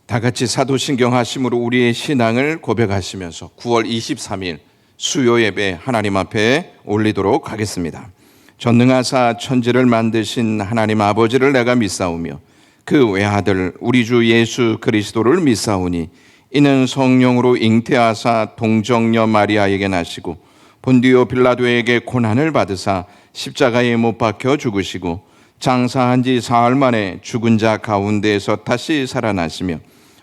다 같이 사도신경 하심으로 우리의 신앙을 고백하시면서 9월 23일 수요 예배 하나님 앞에 올리도록 하겠습니다. 전능하사 천지를 만드신 하나님 아버지를 내가 믿사오며 그 외아들 우리 주 예수 그리스도를 믿사오니 이는 성령으로 잉태하사 동정녀 마리아에게 나시고 본디오 빌라도에게 고난을 받으사 십자가에 못 박혀 죽으시고 장사한 지 사흘 만에 죽은 자 가운데에서 다시 살아나시며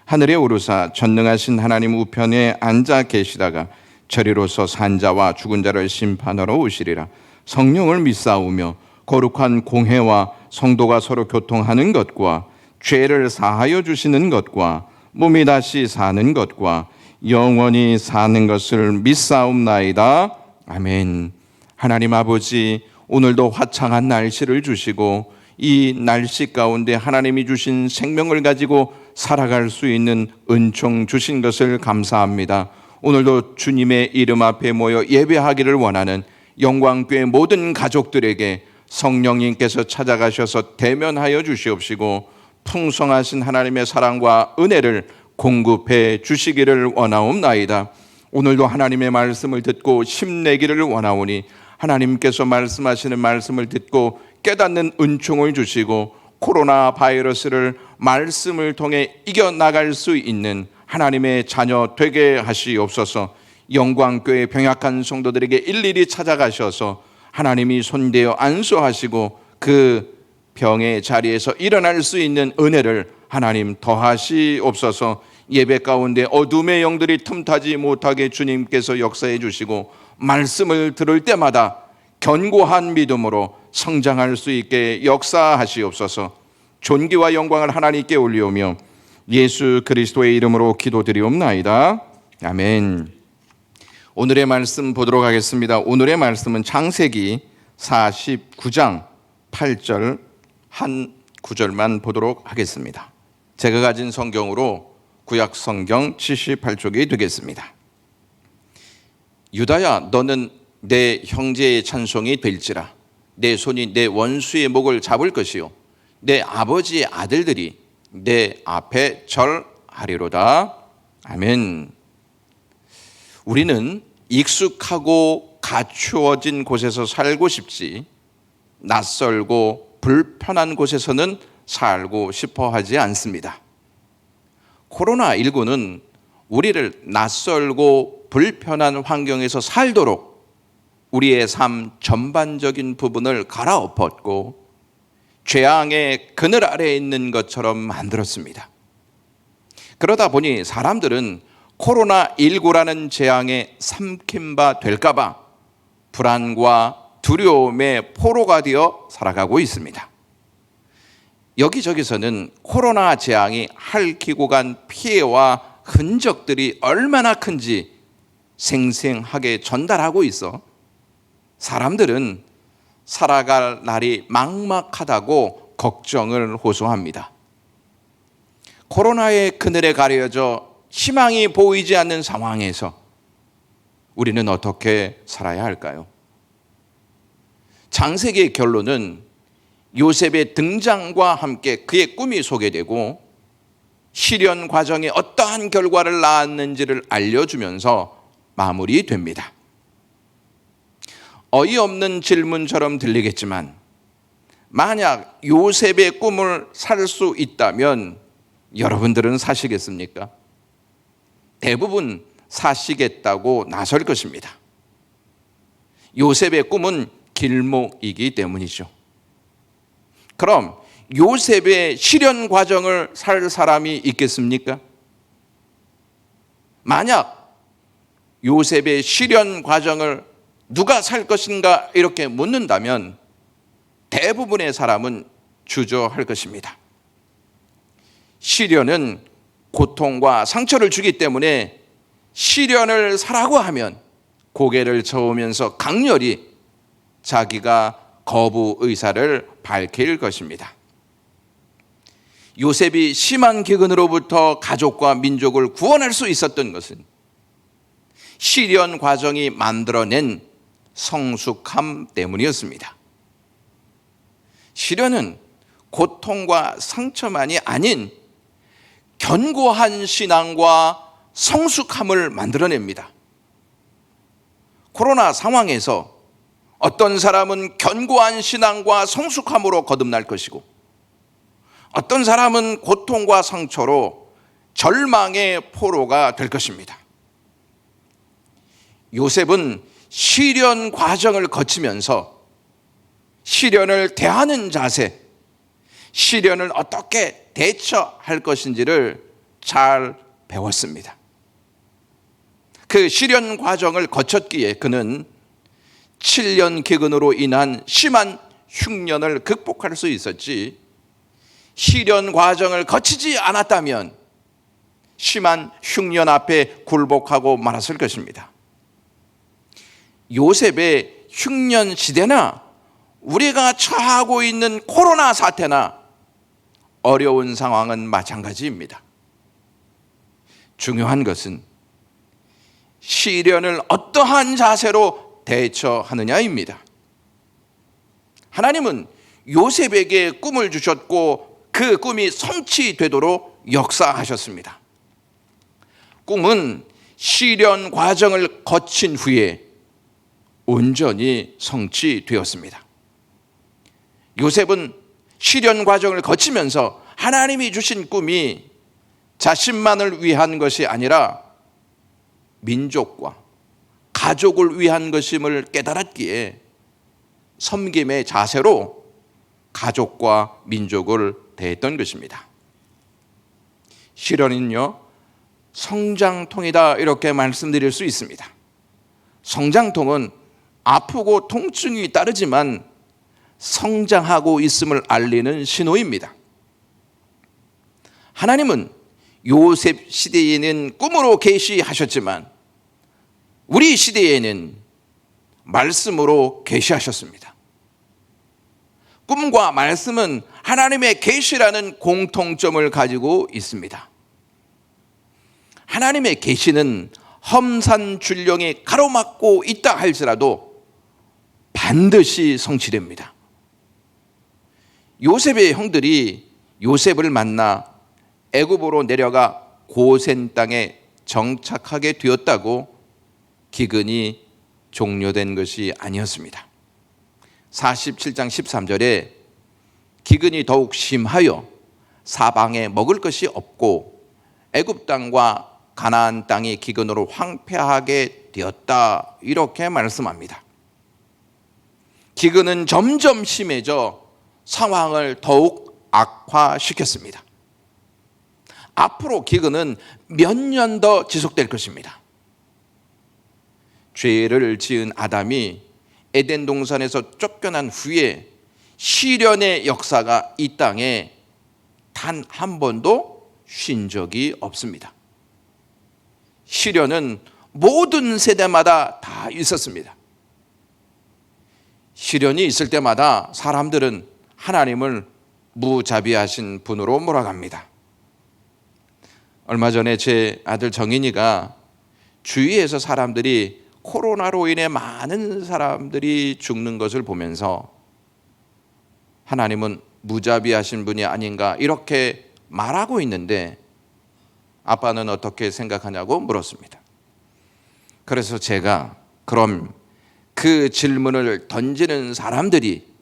하늘에 오르사 전능하신 하나님 우편에 앉아 계시다가 저리로서 산 자와 죽은 자를 심판하러 오시리라. 성령을 믿사오며 거룩한 공회와 성도가 서로 교통하는 것과 죄를 사하여 주시는 것과 몸이 다시 사는 것과 영원히 사는 것을 믿사옵나이다. 아멘. 하나님 아버지, 오늘도 화창한 날씨를 주시고 이 날씨 가운데 하나님이 주신 생명을 가지고 살아갈 수 있는 은총 주신 것을 감사합니다. 오늘도 주님의 이름 앞에 모여 예배하기를 원하는 영광교회 모든 가족들에게 성령님께서 찾아가셔서 대면하여 주시옵시고 풍성하신 하나님의 사랑과 은혜를 공급해 주시기를 원하옵나이다. 오늘도 하나님의 말씀을 듣고 힘내기를 원하오니 하나님께서 말씀하시는 말씀을 듣고 깨닫는 은총을 주시고 코로나 바이러스를 말씀을 통해 이겨나갈 수 있는 하나님의 자녀 되게 하시옵소서. 영광교회 병약한 성도들에게 일일이 찾아가셔서 하나님이 손대어 안수하시고 그 병의 자리에서 일어날 수 있는 은혜를 하나님 더하시옵소서. 예배 가운데 어둠의 영들이 틈타지 못하게 주님께서 역사해 주시고 말씀을 들을 때마다 견고한 믿음으로 성장할 수 있게 역사하시옵소서. 존귀와 영광을 하나님께 올리오며 예수 그리스도의 이름으로 기도드리옵나이다. 아멘. 오늘의 말씀 보도록 하겠습니다. 오늘의 말씀은 창세기 49장 8절 한 구절만 보도록 하겠습니다. 제가 가진 성경으로 구약 성경 78쪽이 되겠습니다. 유다야, 너는 내 형제의 찬송이 될지라. 내 손이 내 원수의 목을 잡을 것이요 내 아버지의 아들들이 내 앞에 절하리로다. 아멘. 우리는 익숙하고 갖추어진 곳에서 살고 싶지 낯설고 불편한 곳에서는 살고 싶어 하지 않습니다. 코로나19는 우리를 낯설고 불편한 환경에서 살도록 우리의 삶 전반적인 부분을 갈아엎었고 죄악의 그늘 아래에 있는 것처럼 만들었습니다. 그러다 보니 사람들은 코로나19라는 재앙에 삼킨 바 될까 봐 불안과 두려움의 포로가 되어 살아가고 있습니다. 여기저기서는 코로나 재앙이 핥히고 간 피해와 흔적들이 얼마나 큰지 생생하게 전달하고 있어 사람들은 살아갈 날이 막막하다고 걱정을 호소합니다. 코로나의 그늘에 가려져 희망이 보이지 않는 상황에서 우리는 어떻게 살아야 할까요? 창세기의 결론은 요셉의 등장과 함께 그의 꿈이 소개되고 시련 과정에 어떠한 결과를 낳았는지를 알려주면서 마무리됩니다. 어이없는 질문처럼 들리겠지만 만약 요셉의 꿈을 살 수 있다면 여러분들은 사시겠습니까? 대부분 사시겠다고 나설 것입니다. 요셉의 꿈은 길목이기 때문이죠. 그럼 요셉의 시련 과정을 살 사람이 있겠습니까? 만약 요셉의 시련 과정을 누가 살 것인가 이렇게 묻는다면 대부분의 사람은 주저할 것입니다. 시련은 고통과 상처를 주기 때문에 시련을 사라고 하면 고개를 저으면서 강렬히 자기가 거부 의사를 밝힐 것입니다. 요셉이 심한 기근으로부터 가족과 민족을 구원할 수 있었던 것은 시련 과정이 만들어낸 성숙함 때문이었습니다. 시련은 고통과 상처만이 아닌 견고한 신앙과 성숙함을 만들어냅니다. 코로나 상황에서 어떤 사람은 견고한 신앙과 성숙함으로 거듭날 것이고, 어떤 사람은 고통과 상처로 절망의 포로가 될 것입니다. 요셉은 시련 과정을 거치면서 시련을 대하는 자세, 시련을 어떻게 대처할 것인지를 잘 배웠습니다. 그 시련 과정을 거쳤기에 그는 7년 기근으로 인한 심한 흉년을 극복할 수 있었지, 시련 과정을 거치지 않았다면 심한 흉년 앞에 굴복하고 말았을 것입니다. 요셉의 흉년 시대나 우리가 처하고 있는 코로나 사태나 어려운 상황은 마찬가지입니다. 중요한 것은 시련을 어떠한 자세로 대처하느냐입니다. 하나님은 요셉에게 꿈을 주셨고 그 꿈이 성취되도록 역사하셨습니다. 꿈은 시련 과정을 거친 후에 온전히 성취되었습니다. 요셉은 시련 과정을 거치면서 하나님이 주신 꿈이 자신만을 위한 것이 아니라 민족과 가족을 위한 것임을 깨달았기에 섬김의 자세로 가족과 민족을 대했던 것입니다. 시련은요, 성장통이다 이렇게 말씀드릴 수 있습니다. 성장통은 아프고 통증이 따르지만 성장하고 있음을 알리는 신호입니다. 하나님은 요셉 시대에는 꿈으로 계시하셨지만 우리 시대에는 말씀으로 계시하셨습니다. 꿈과 말씀은 하나님의 계시라는 공통점을 가지고 있습니다. 하나님의 계시는 험산줄령이 가로막고 있다 할지라도 반드시 성취됩니다. 요셉의 형들이 요셉을 만나 애굽으로 내려가 고센 땅에 정착하게 되었다고 기근이 종료된 것이 아니었습니다. 47장 13절에 기근이 더욱 심하여 사방에 먹을 것이 없고 애굽 땅과 가나안 땅이 기근으로 황폐하게 되었다 이렇게 말씀합니다. 기근은 점점 심해져 상황을 더욱 악화시켰습니다. 앞으로 기근은 몇 년 더 지속될 것입니다. 죄를 지은 아담이 에덴 동산에서 쫓겨난 후에 시련의 역사가 이 땅에 단 한 번도 쉰 적이 없습니다. 시련은 모든 세대마다 다 있었습니다. 시련이 있을 때마다 사람들은 하나님을 무자비하신 분으로 몰아갑니다. 얼마 전에 제 아들 정인이가 주위에서 사람들이 코로나로 인해 많은 사람들이 죽는 것을 보면서 하나님은 무자비하신 분이 아닌가 이렇게 말하고 있는데 아빠는 어떻게 생각하냐고 물었습니다. 그래서 제가 그럼 그 질문을 던지는 사람들이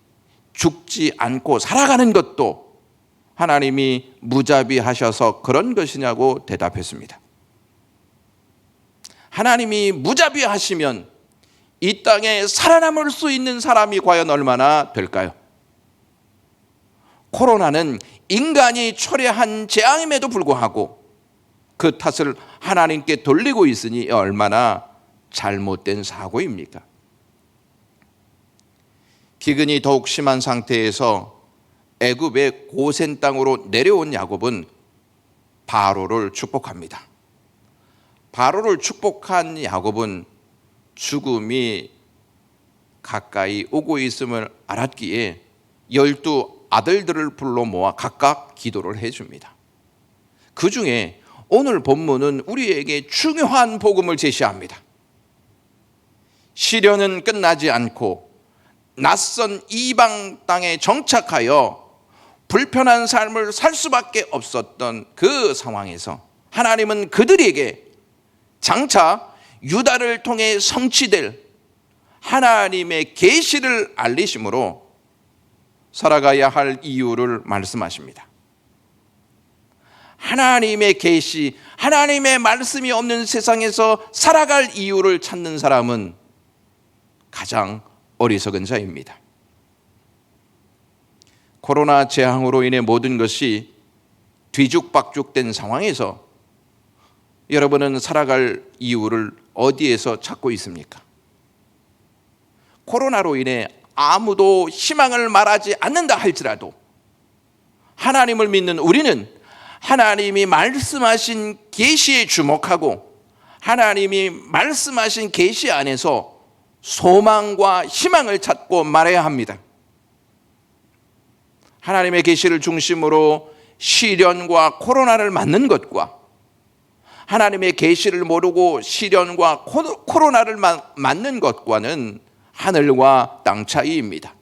죽지 않고 살아가는 것도 하나님이 무자비하셔서 그런 것이냐고 대답했습니다. 하나님이 무자비하시면 이 땅에 살아남을 수 있는 사람이 과연 얼마나 될까요? 코로나는 인간이 초래한 재앙임에도 불구하고 그 탓을 하나님께 돌리고 있으니 얼마나 잘못된 사고입니까? 기근이 더욱 심한 상태에서 애굽의 고센 땅으로 내려온 야곱은 바로를 축복합니다. 바로를 축복한 야곱은 죽음이 가까이 오고 있음을 알았기에 12 아들들을 불러 모아 각각 기도를 해줍니다. 그 중에 오늘 본문은 우리에게 중요한 복음을 제시합니다. 시련은 끝나지 않고 낯선 이방 땅에 정착하여 불편한 삶을 살 수밖에 없었던 그 상황에서 하나님은 그들에게 장차 유다를 통해 성취될 하나님의 계시를 알리심으로 살아가야 할 이유를 말씀하십니다. 하나님의 계시, 하나님의 말씀이 없는 세상에서 살아갈 이유를 찾는 사람은 가장 어리석은 자입니다. 코로나 재앙으로 인해 모든 것이 뒤죽박죽된 상황에서 여러분은 살아갈 이유를 어디에서 찾고 있습니까? 코로나로 인해 아무도 희망을 말하지 않는다 할지라도 하나님을 믿는 우리는 하나님이 말씀하신 계시에 주목하고 하나님이 말씀하신 계시 안에서 소망과 희망을 찾고 말해야 합니다. 하나님의 계시를 중심으로 시련과 코로나를 맞는 것과 하나님의 계시를 모르고 시련과 코로나를 맞는 것과는 하늘과 땅 차이입니다.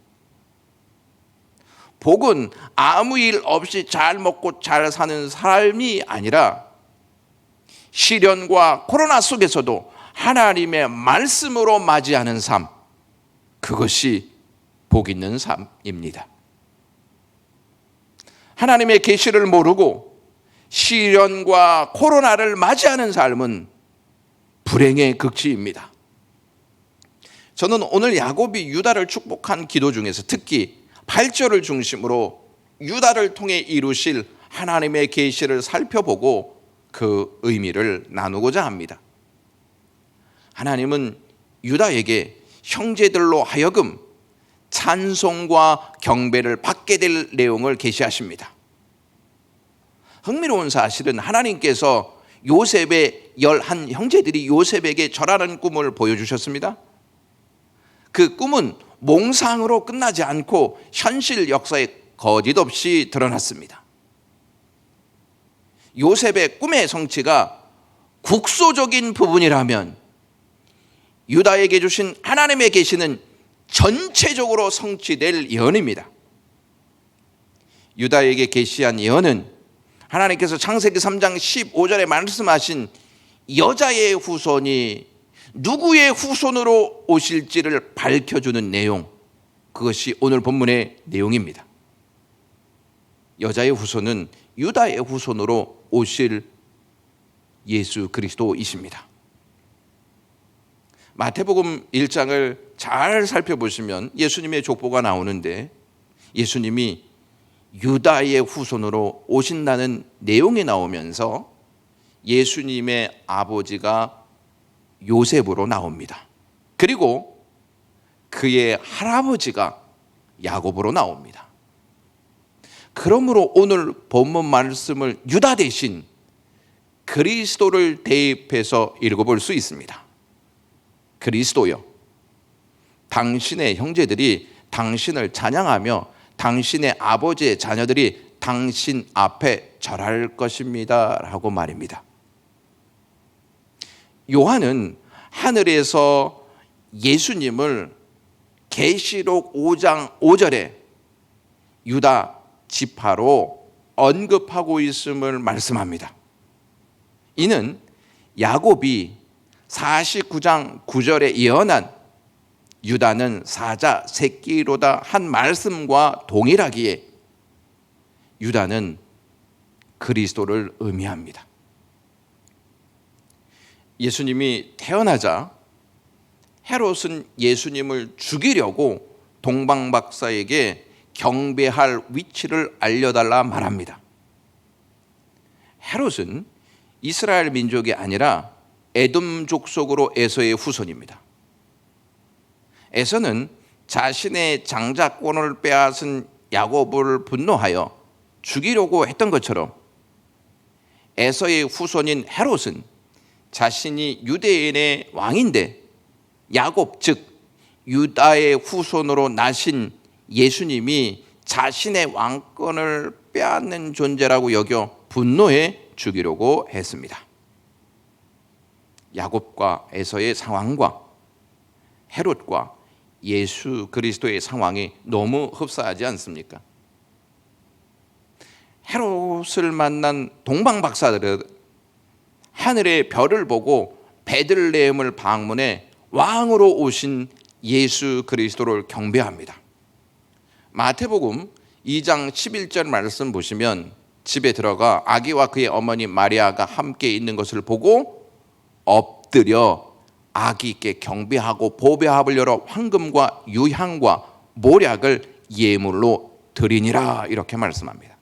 복은 아무 일 없이 잘 먹고 잘 사는 삶이 아니라 시련과 코로나 속에서도 하나님의 말씀으로 맞이하는 삶, 그것이 복 있는 삶입니다. 하나님의 계시를 모르고 시련과 코로나를 맞이하는 삶은 불행의 극치입니다. 저는 오늘 야곱이 유다를 축복한 기도 중에서 특히 8절을 중심으로 유다를 통해 이루실 하나님의 계시를 살펴보고 그 의미를 나누고자 합니다. 하나님은 유다에게 형제들로 하여금 찬송과 경배를 받게 될 내용을 계시하십니다. 흥미로운 사실은 하나님께서 요셉의 11 형제들이 요셉에게 절하는 꿈을 보여주셨습니다. 그 꿈은 몽상으로 끝나지 않고 현실 역사에 거짓없이 드러났습니다. 요셉의 꿈의 성취가 국소적인 부분이라면 유다에게 주신 하나님의 계시는 전체적으로 성취될 예언입니다. 유다에게 계시한 예언은 하나님께서 창세기 3장 15절에 말씀하신 여자의 후손이 누구의 후손으로 오실지를 밝혀주는 내용, 그것이 오늘 본문의 내용입니다. 여자의 후손은 유다의 후손으로 오실 예수 그리스도이십니다. 마태복음 1장을 잘 살펴보시면 예수님의 족보가 나오는데 예수님이 유다의 후손으로 오신다는 내용이 나오면서 예수님의 아버지가 요셉으로 나옵니다. 그리고 그의 할아버지가 야곱으로 나옵니다. 그러므로 오늘 본문 말씀을 유다 대신 그리스도를 대입해서 읽어볼 수 있습니다. 그리스도여, 당신의 형제들이 당신을 찬양하며 당신의 아버지의 자녀들이 당신 앞에 절할 것입니다 라고 말입니다. 요한은 하늘에서 예수님을 계시록 5장 5절에 유다 지파로 언급하고 있음을 말씀합니다. 이는 야곱이 49장 9절에 예언한 유다는 사자 새끼로다 한 말씀과 동일하기에 유다는 그리스도를 의미합니다. 예수님이 태어나자 헤롯은 예수님을 죽이려고 동방박사에게 경배할 위치를 알려달라 말합니다. 헤롯은 이스라엘 민족이 아니라 에돔 족속으로 에서의 후손입니다. 에서는 자신의 장자권을 빼앗은 야곱을 분노하여 죽이려고 했던 것처럼 에서의 후손인 헤롯은 자신이 유대인의 왕인데 야곱 즉 유다의 후손으로 나신 예수님이 자신의 왕권을 빼앗는 존재라고 여겨 분노해 죽이려고 했습니다. 야곱과 에서의 상황과 헤롯과 예수 그리스도의 상황이 너무 흡사하지 않습니까? 헤롯을 만난 동방 박사들은 하늘의 별을 보고 베들레헴을 방문해 왕으로 오신 예수 그리스도를 경배합니다. 마태복음 2장 11절 말씀 보시면 집에 들어가 아기와 그의 어머니 마리아가 함께 있는 것을 보고 엎드려 아기께 경배하고 보배합을 열어 황금과 유향과 모략을 예물로 드리니라, 이렇게 말씀합니다.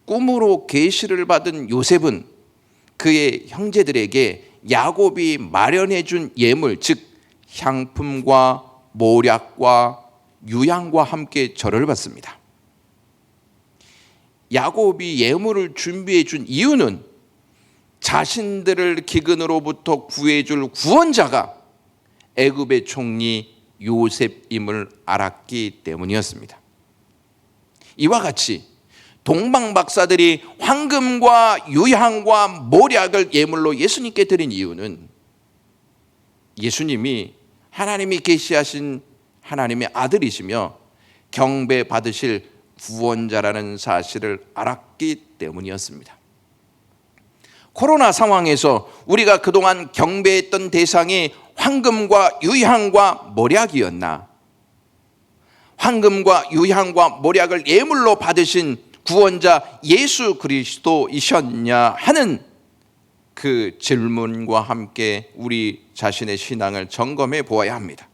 꿈으로 계시를 받은 요셉은 그의 형제들에게 야곱이 마련해 준 예물, 즉 향품과 모략과 유향과 함께 절을 받습니다. 야곱이 예물을 준비해 준 이유는 자신들을 기근으로부터 구해줄 구원자가 애굽의 총리 요셉임을 알았기 때문이었습니다. 이와 같이 동방 박사들이 황금과 유향과 모략을 예물로 예수님께 드린 이유는 예수님이 하나님이 계시하신 하나님의 아들이시며 경배 받으실 구원자라는 사실을 알았기 때문이었습니다. 코로나 상황에서 우리가 그동안 경배했던 대상이 황금과 유향과 모략이었나? 황금과 유향과 모략을 예물로 받으신 구원자 예수 그리스도이셨냐 하는 그 질문과 함께 우리 자신의 신앙을 점검해 보아야 합니다.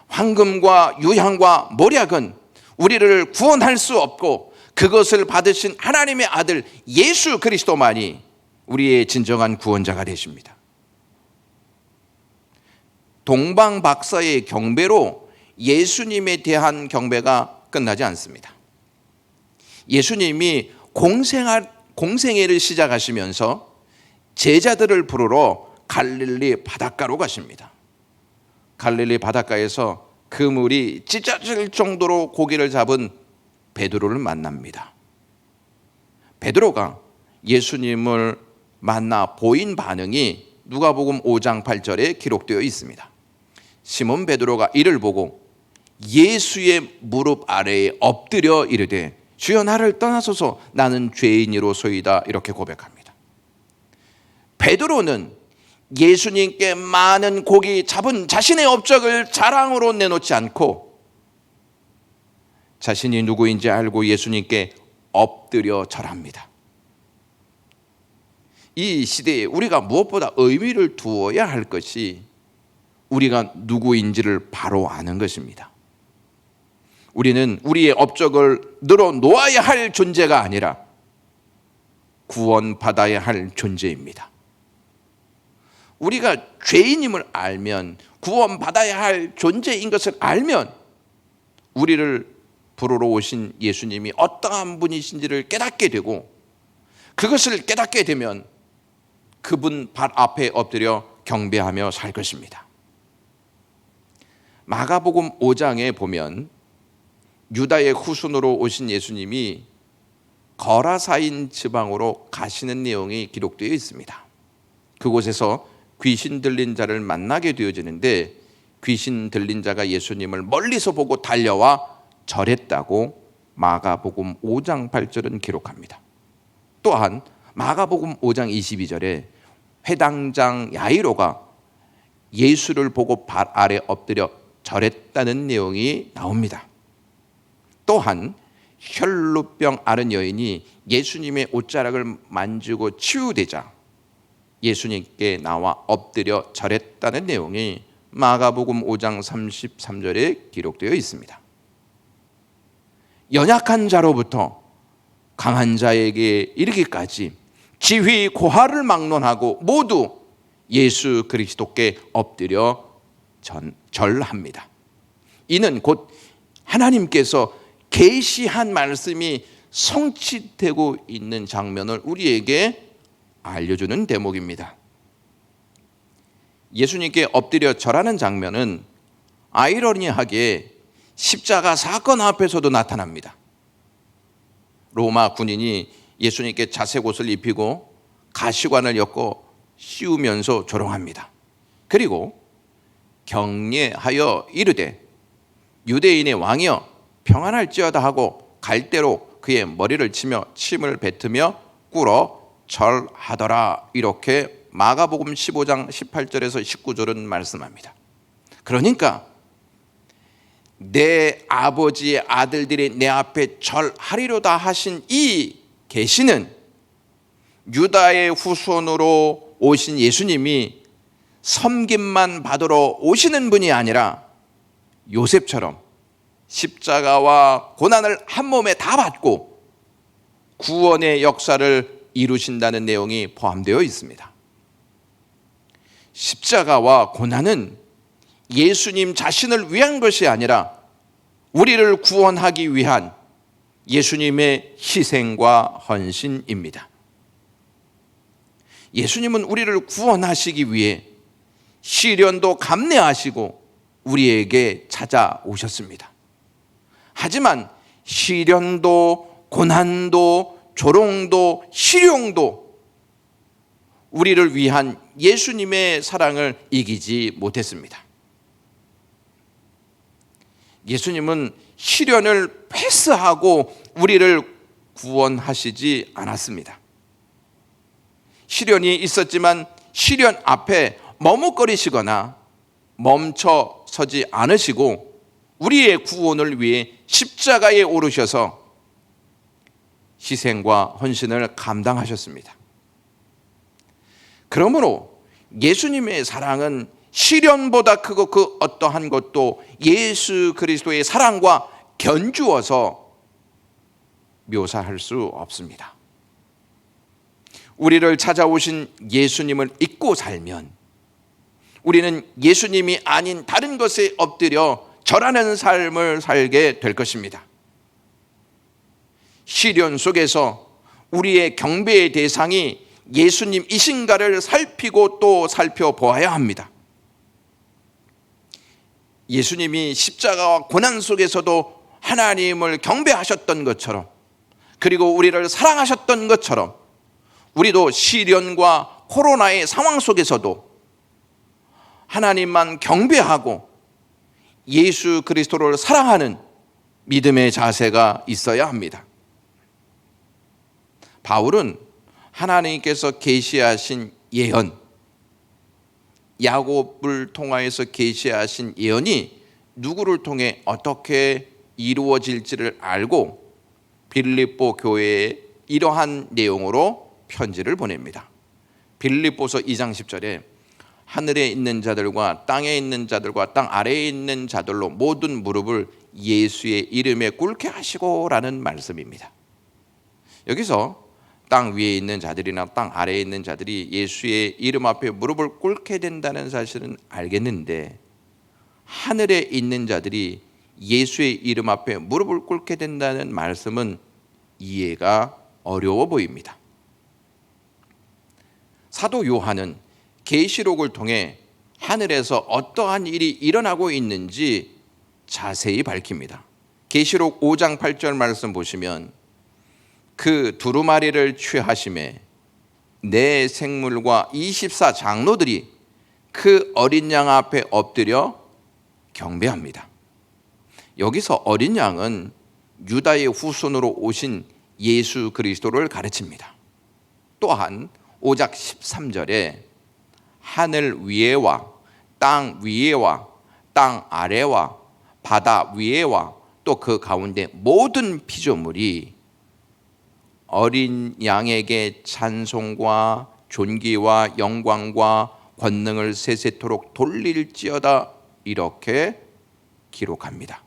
황금과 유향과 모략은 우리를 구원할 수 없고 그것을 받으신 하나님의 아들 예수 그리스도만이 우리의 진정한 구원자가 되십니다. 동방 박사의 경배로 예수님에 대한 경배가 끝나지 않습니다. 예수님이 공생애를 시작하시면서 제자들을 부르러 갈릴리 바닷가로 가십니다. 갈릴리 바닷가에서 그물이 찢어질 정도로 고기를 잡은 베드로를 만납니다. 베드로가 예수님을 만나 보인 반응이 누가복음 5장 8절에 기록되어 있습니다. 시몬 베드로가 이를 보고 예수의 무릎 아래에 엎드려 이르되 주여 나를 떠나소서 나는 죄인이로소이다, 이렇게 고백합니다. 베드로는 예수님께 많은 고기 잡은 자신의 업적을 자랑으로 내놓지 않고 자신이 누구인지 알고 예수님께 엎드려 절합니다. 이 시대에 우리가 무엇보다 의미를 두어야 할 것이 우리가 누구인지를 바로 아는 것입니다. 우리는 우리의 업적을 늘어놓아야 할 존재가 아니라 구원받아야 할 존재입니다. 우리가 죄인임을 알면, 구원받아야 할 존재인 것을 알면 우리를 부르러 오신 예수님이 어떠한 분이신지를 깨닫게 되고, 그것을 깨닫게 되면 그분 발 앞에 엎드려 경배하며 살 것입니다. 마가복음 5장에 보면 유다의 후손으로 오신 예수님이 거라사인 지방으로 가시는 내용이 기록되어 있습니다. 그곳에서 귀신 들린 자를 만나게 되어지는데, 귀신 들린 자가 예수님을 멀리서 보고 달려와 절했다고 마가복음 5장 8절은 기록합니다. 또한 마가복음 5장 22절에 회당장 야이로가 예수를 보고 발 아래 엎드려 절했다는 내용이 나옵니다. 또한 혈루병 앓은 여인이 예수님의 옷자락을 만지고 치유되자 예수님께 나와 엎드려 절했다는 내용이 마가복음 5장 33절에 기록되어 있습니다. 연약한 자로부터 강한 자에게 이르기까지 지휘 고하를 막론하고 모두 예수 그리스도께 엎드려 절합니다. 이는 곧 하나님께서 계시한 말씀이 성취되고 있는 장면을 우리에게 알려주는 대목입니다. 예수님께 엎드려 절하는 장면은 아이러니하게 십자가 사건 앞에서도 나타납니다. 로마 군인이 예수님께 자색 옷을 입히고 가시관을 엮어 씌우면서 조롱합니다. 그리고 경례하여 이르되 유대인의 왕이여 평안할지어다 하고 갈대로 그의 머리를 치며 침을 뱉으며 꿇어 절하더라. 이렇게 마가복음 15장 18절에서 19절은 말씀합니다. 그러니까 내 아버지의 아들들이 내 앞에 절하리로다 하신 이 계시는 유다의 후손으로 오신 예수님이 섬김만 받으러 오시는 분이 아니라 요셉처럼 십자가와 고난을 한 몸에 다 받고 구원의 역사를 이루신다는 내용이 포함되어 있습니다. 십자가와 고난은 예수님 자신을 위한 것이 아니라 우리를 구원하기 위한 예수님의 희생과 헌신입니다. 예수님은 우리를 구원하시기 위해 시련도 감내하시고 우리에게 찾아오셨습니다. 하지만 시련도 고난도 조롱도 실용도 우리를 위한 예수님의 사랑을 이기지 못했습니다. 예수님은 시련을 패스하고 우리를 구원하시지 않았습니다. 시련이 있었지만 시련 앞에 머뭇거리시거나 멈춰 서지 않으시고 우리의 구원을 위해 십자가에 오르셔서 희생과 헌신을 감당하셨습니다. 그러므로 예수님의 사랑은 시련보다 크고 그 어떠한 것도 예수 그리스도의 사랑과 견주어서 묘사할 수 없습니다. 우리를 찾아오신 예수님을 잊고 살면 우리는 예수님이 아닌 다른 것에 엎드려 절하는 삶을 살게 될 것입니다. 시련 속에서 우리의 경배의 대상이 예수님이신가를 살피고 또 살펴보아야 합니다. 예수님이 십자가와 고난 속에서도 하나님을 경배하셨던 것처럼 그리고 우리를 사랑하셨던 것처럼 우리도 시련과 코로나의 상황 속에서도 하나님만 경배하고 예수 그리스도를 사랑하는 믿음의 자세가 있어야 합니다. 바울은 하나님께서 계시하신 예언, 야곱을 통하여서 계시하신 예언이 누구를 통해 어떻게 이루어질지를 알고 빌립보 교회에 이러한 내용으로 편지를 보냅니다. 빌립보서 2장 10절에 하늘에 있는 자들과 땅에 있는 자들과 땅 아래에 있는 자들로 모든 무릎을 예수의 이름에 꿇게 하시고 라는 말씀입니다. 여기서 땅 위에 있는 자들이나 땅 아래에 있는 자들이 예수의 이름 앞에 무릎을 꿇게 된다는 사실은 알겠는데 하늘에 있는 자들이 예수의 이름 앞에 무릎을 꿇게 된다는 말씀은 이해가 어려워 보입니다. 사도 요한은 계시록을 통해 하늘에서 어떠한 일이 일어나고 있는지 자세히 밝힙니다. 계시록 5장 8절 말씀 보시면 그 두루마리를 취하심에 네 생물과 24장로들이 그 어린 양 앞에 엎드려 경배합니다. 여기서 어린 양은 유다의 후손으로 오신 예수 그리스도를 가르칩니다. 또한 5장 13절에 하늘 위에와 땅 위에와 땅 아래와 바다 위에와 또 그 가운데 모든 피조물이 어린 양에게 찬송과 존귀와 영광과 권능을 세세토록 돌릴지어다 이렇게 기록합니다.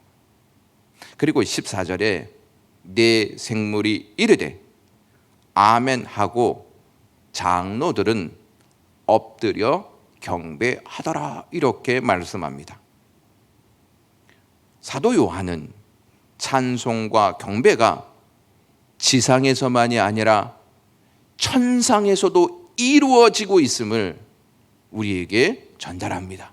그리고 14절에 네 생물이 이르되 아멘 하고 장로들은 엎드려 경배하더라 이렇게 말씀합니다. 사도 요한은 찬송과 경배가 지상에서만이 아니라 천상에서도 이루어지고 있음을 우리에게 전달합니다.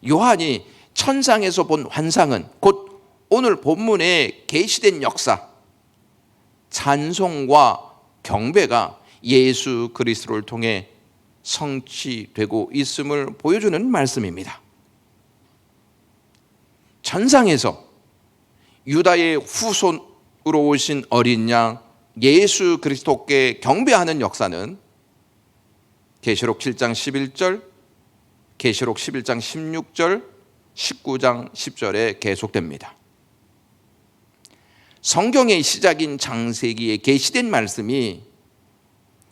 요한이 천상에서 본 환상은 곧 오늘 본문에 계시된 역사, 찬송과 경배가 예수 그리스도를 통해 성취되고 있음을 보여주는 말씀입니다. 천상에서 유다의 후손으로 오신 어린 양 예수 그리스도께 경배하는 역사는 계시록 7장 11절, 계시록 11장 16절, 19장 10절에 계속됩니다. 성경의 시작인 창세기에 계시된 말씀이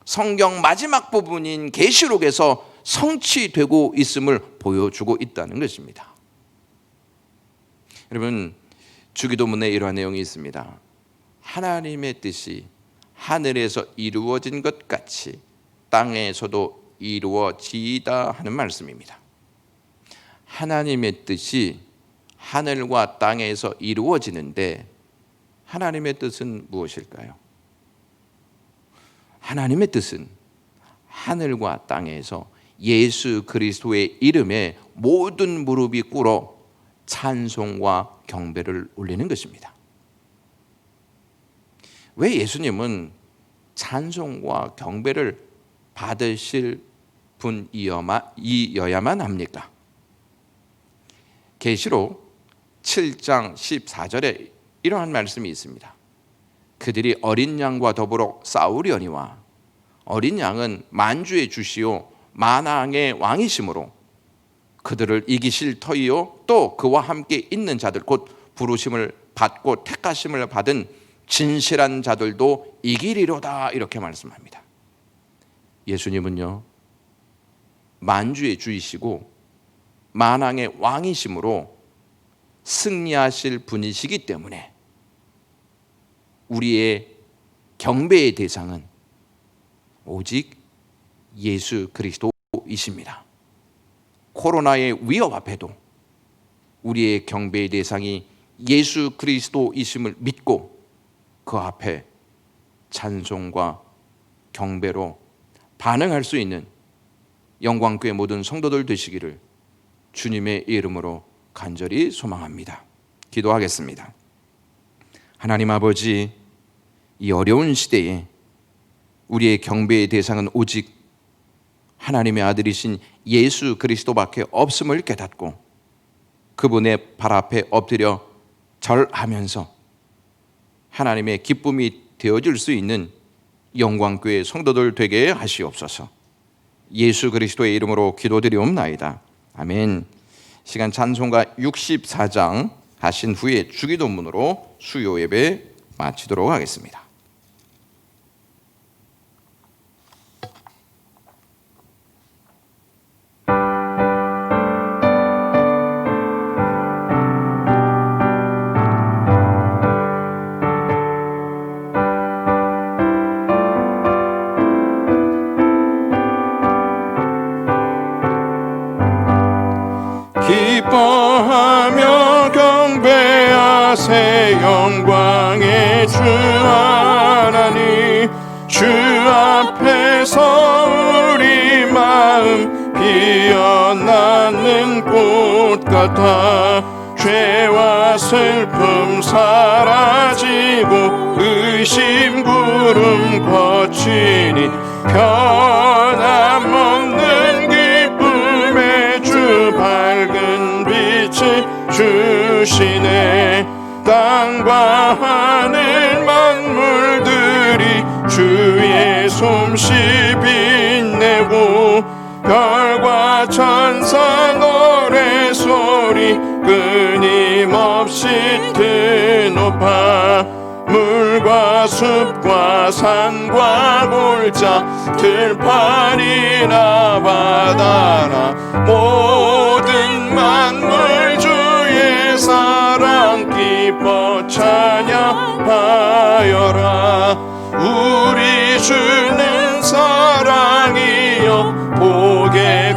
성경 마지막 부분인 계시록에서 성취되고 있음을 보여주고 있다는 것입니다. 여러분, 주기도문에 이러한 내용이 있습니다. 하나님의 뜻이 하늘에서 이루어진 것 같이 땅에서도 이루어지이다 하는 말씀입니다. 하나님의 뜻이 하늘과 땅에서 이루어지는데 하나님의 뜻은 무엇일까요? 하나님의 뜻은 하늘과 땅에서 예수 그리스도의 이름에 모든 무릎이 꿇어 찬송과 경배를 올리는 것입니다. 왜 예수님은 찬송과 경배를 받으실 분이어야만 합니까? 계시록 7장 14절에 이러한 말씀이 있습니다. 그들이 어린 양과 더불어 싸우려니와 어린 양은 만주의 주시오 만왕의 왕이시므로 그들을 이기실 터이요 또 그와 함께 있는 자들 곧 부르심을 받고 택하심을 받은 진실한 자들도 이기리로다 이렇게 말씀합니다. 예수님은요 만주의 주이시고 만왕의 왕이시므로 승리하실 분이시기 때문에 우리의 경배의 대상은 오직 예수 그리스도이십니다. 코로나의 위협 앞에도 우리의 경배의 대상이 예수 그리스도이심을 믿고 그 앞에 찬송과 경배로 반응할 수 있는 영광교회 모든 성도들 되시기를 주님의 이름으로 간절히 소망합니다. 기도하겠습니다. 하나님 아버지, 이 어려운 시대에 우리의 경배의 대상은 오직 하나님의 아들이신 예수 그리스도밖에 없음을 깨닫고 그분의 발 앞에 엎드려 절하면서 하나님의 기쁨이 되어줄 수 있는 영광교회 성도들 되게 하시옵소서. 예수 그리스도의 이름으로 기도드리옵나이다. 아멘. 시간 찬송가 64장 하신 후에 주기도문으로 수요 예배 마치도록 하겠습니다. 기뻐하며 경배하세 영광의 주 하나님 주 앞에서 우리 마음 피어나는 꽃 같아 죄와 슬픔 사라지고 의심 구름 거치니 변함없는 기쁨의 주 밝은 빛을 주시네. 땅과 하늘 만물들이 주의 솜씨 빛내고 별과 천사 노래소리 끊임없이 드높아 물과 숲과 산과 골짜 들판이나 바다나 모든 만물 주의 사랑 기뻐 찬양하여라. 우리 주는 사랑이여 복의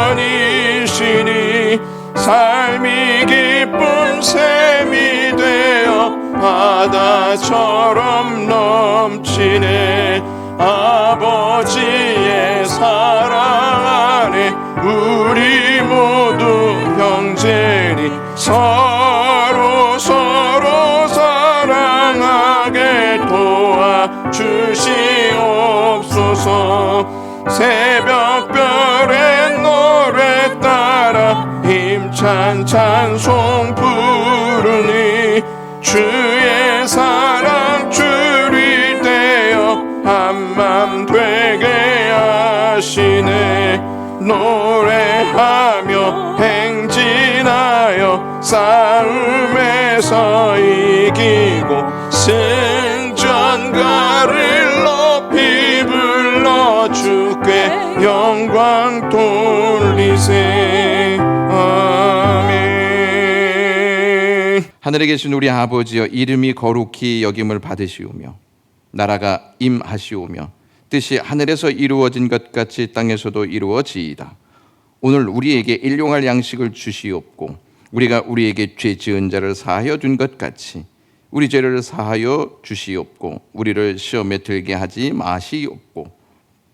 근원이시니 삶이 기쁜 샘이 되어 바다처럼 넘치네. 아버지의 사랑 안에 우리 모두 형제니 서로 사랑하게 도와주시옵소서. 새벽별의 노래 따라 힘찬 찬송 부르니 한맘 되게 하시네. 노래하며 행진하여 싸움에서 이기고 승전가를 높이 불러 주께 영광 돌리세. 아멘. 하늘에 계신 우리 아버지여, 이름이 거룩히 여김을 받으시오며 나라가 임하시오며 뜻이 하늘에서 이루어진 것 같이 땅에서도 이루어지이다. 오늘 우리에게 일용할 양식을 주시옵고 우리가 우리에게 죄 지은 자를 사하여 준 것 같이 우리 죄를 사하여 주시옵고 우리를 시험에 들게 하지 마시옵고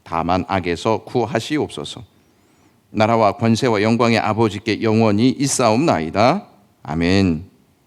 다만 악에서 구하시옵소서. 나라와 권세와 영광의 아버지께 영원히 있사옵나이다. 아멘.